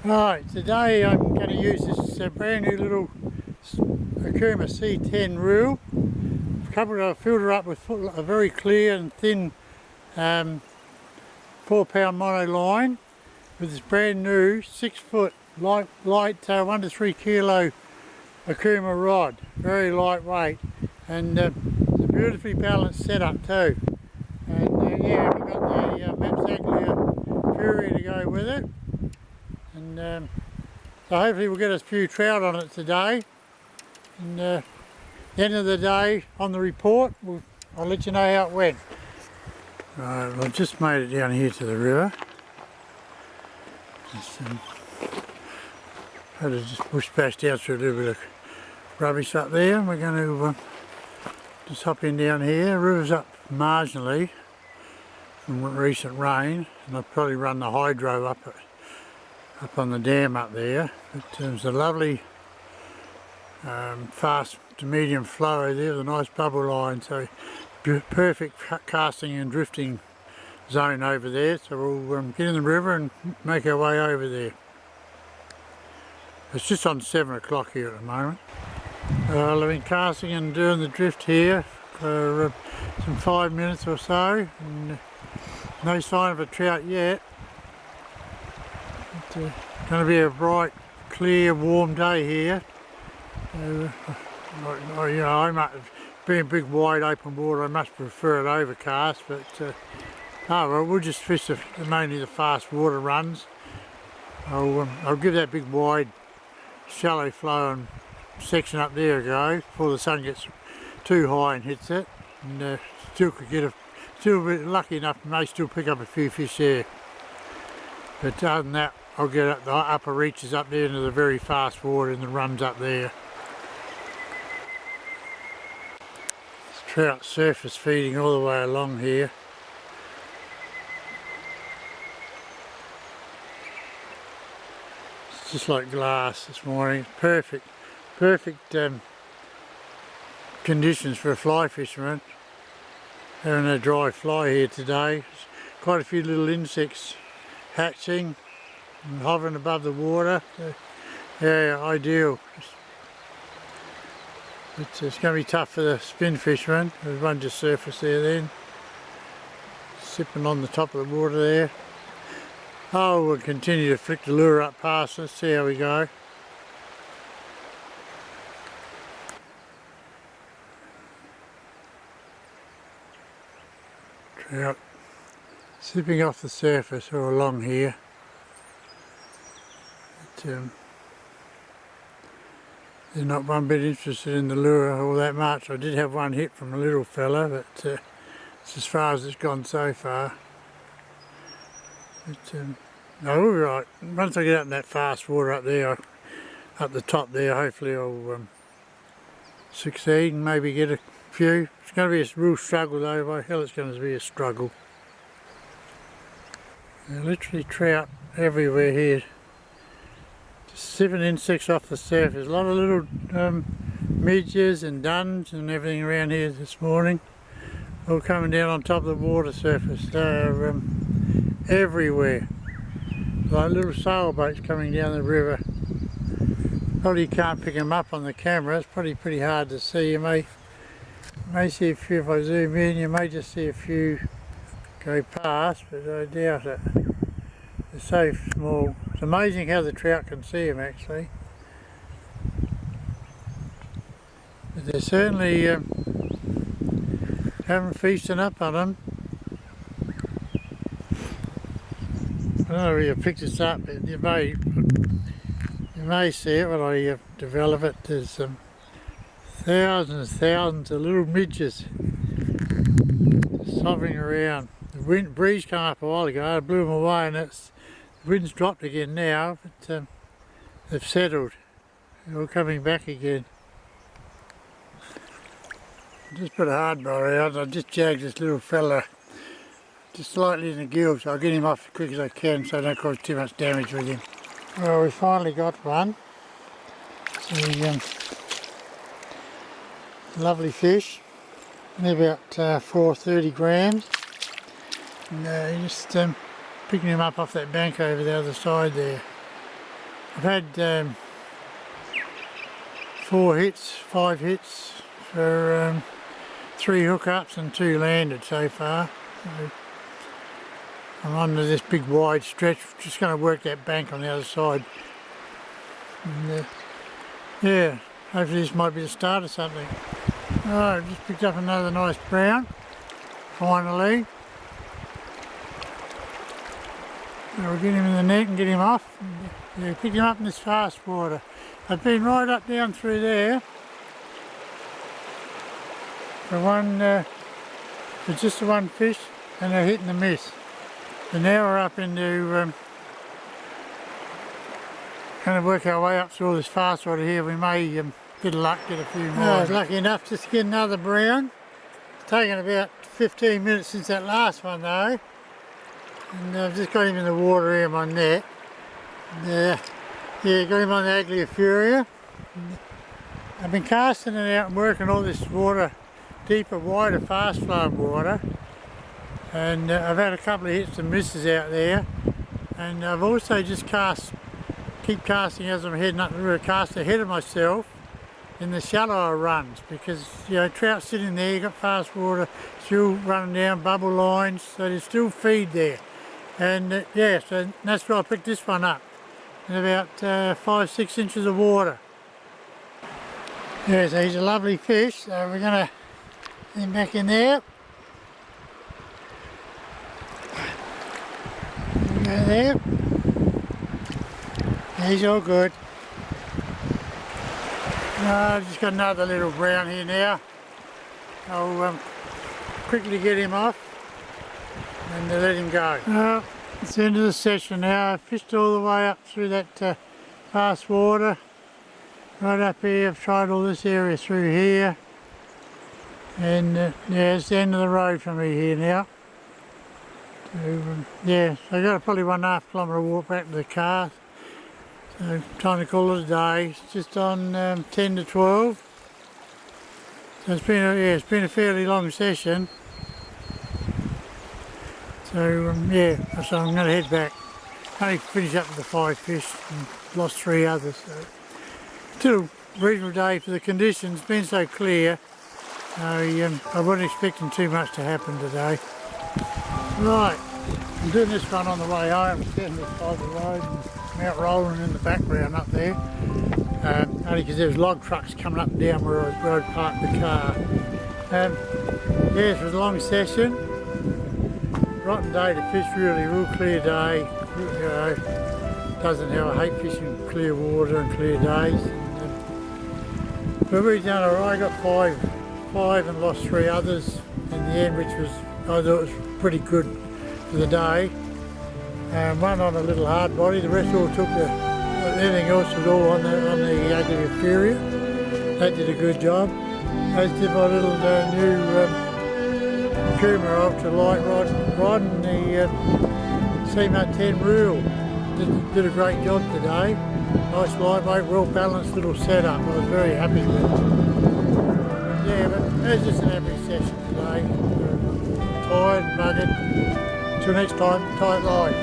Right, today I'm going to use this brand new little Okuma C-10 reel. I've covered a filter up with a very clear and thin 4-pound mono line with this brand new 6-foot light 1 to 3 kilo Okuma rod. Very lightweight, and it's a beautifully balanced setup too. And yeah, we've got the Mepps Aglia Furia to go with it. And so hopefully we'll get a few trout on it today. And at the end of the day, on the report, I'll let you know how it went. Right, well, I've just made it down here to the river. Had to just push past out through a little bit of rubbish up there. And we're going to just hop in down here. The river's up marginally from recent rain, and I'll probably run the hydro up on the dam up there. But there's a lovely fast to medium flow there with a nice bubble line, so perfect casting and drifting zone over there. So we'll get in the river and make our way over there. It's just on 7 o'clock here at the moment. I've been casting and doing the drift here for some 5 minutes or so, and no sign of a trout yet. It's going to be a bright, clear, warm day here. Being big, wide, open water, I much prefer it overcast. But oh well, we'll just fish mainly the fast water runs. I'll give that big, wide, shallow flowing section up there a go before the sun gets too high and hits it. And still could get still be lucky enough, may still pick up a few fish there. But other than that, I'll get up the upper reaches up there into the very fast water and the runs up there. This trout surface feeding all the way along here. It's just like glass this morning. Perfect conditions for a fly fisherman. Having a dry fly here today. Quite a few little insects hatching and hovering above the water. So, yeah, ideal. It's going to be tough for the spin fishermen. There's one just surfaced there then, sipping on the top of the water there. Oh, we'll continue to flick the lure up past. Let's see how we go. Trout sipping off the surface all along here. But, they're not one bit interested in the lure all that much. I did have one hit from a little fella, but it's as far as it's gone so far. But no, we're right. Once I get up in that fast water up there, up the top there, hopefully I'll succeed and maybe get a few. It's going to be a real struggle though. By hell, it's going to be a struggle. There are literally trout everywhere here. Just sipping insects off the surface. A lot of little midges and duns and everything around here this morning. All coming down on top of the water surface. They're everywhere. Like little sailboats coming down the river. Probably can't pick them up on the camera. It's probably pretty hard to see. You may see a few if I zoom in. You may just see a few go past, but I doubt it. They're so small. It's amazing how the trout can see them actually. But they're certainly having feasting up on them. I don't know if you picked this up, but you may see it when I develop it. There's thousands of little midges just hovering around. The breeze came up a while ago, I blew them away, and the wind's dropped again now, but they've settled. They're all coming back again. I just put a hard bar out. I just jagged this little fella just slightly in the gill, so I'll get him off as quick as I can so I don't cause too much damage with him. Well, we finally got one. Lovely fish, only about 430 grams. And just picking him up off that bank over the other side there. I've had 4 hits, 5 hits for 3 hookups and 2 landed so far. So I'm under this big wide stretch, just going to work that bank on the other side. And, yeah, hopefully this might be the start of something. Oh, just picked up another nice brown, finally. So we'll get him in the net and get him off. Yeah, pick him up in this fast water. I've been right up down through there for just the one fish, and they're hitting the miss. So now we're up into kind of work our way up through all this fast water here. We may, bit of luck, get a few more. I was lucky enough just to get another brown. It's taken about 15 minutes since that last one though. And I've just got him in the water here in my net. Yeah, got him on the Aglia Furia. I've been casting it out and working all this water, deeper, wider, fast flow water. And I've had a couple of hits and misses out there. And I've also just keep casting as I'm heading up the river, cast ahead of myself in the shallower runs, because you know, trout sitting there, you've got fast water still running down, bubble lines, so there's still feed there. And yeah, so that's where I picked this one up, in about 5-6 inches of water. Yeah, so he's a lovely fish, so we're going to get him back in there. Go there. He's all good. I've just got another little brown here now. I'll quickly get him off and let him go. It's the end of the session now. I've fished all the way up through that fast water. Right up here, I've tried all this area through here. And yeah, it's the end of the road for me here now. So, yeah, so I've got probably 1.5 kilometre walk back to the car. So time to call it a day. It's just on 10 to 12. So it's been a fairly long session. So yeah, so I'm going to head back. Only finish up with the 5 fish and lost 3 others. So still a reasonable day for the conditions. It's been so clear. I wasn't expecting too much to happen today. Right, I'm doing this one on the way home. Standing beside the road and Mount Roland in the background up there. Only because there was log trucks coming up and down where I parked the car. Yeah, it was a long session. Rotten day to fish, really, real clear day. You know, doesn't help. I hate fishing clear water and clear days. But we've done alright. I got 5 and lost 3 others in the end, which was, I thought was pretty good for the day. One on a little hard body, the rest all took everything else was all on the Aglia Furia. That did a good job. As did my little new Okuma ultralight riding the Ceymar C-10 reel. Did a great job today. Nice lightweight, well balanced little setup. I was very happy with it. Yeah, but that's just an average session today. Tired, buggered. Till next time, tight lines.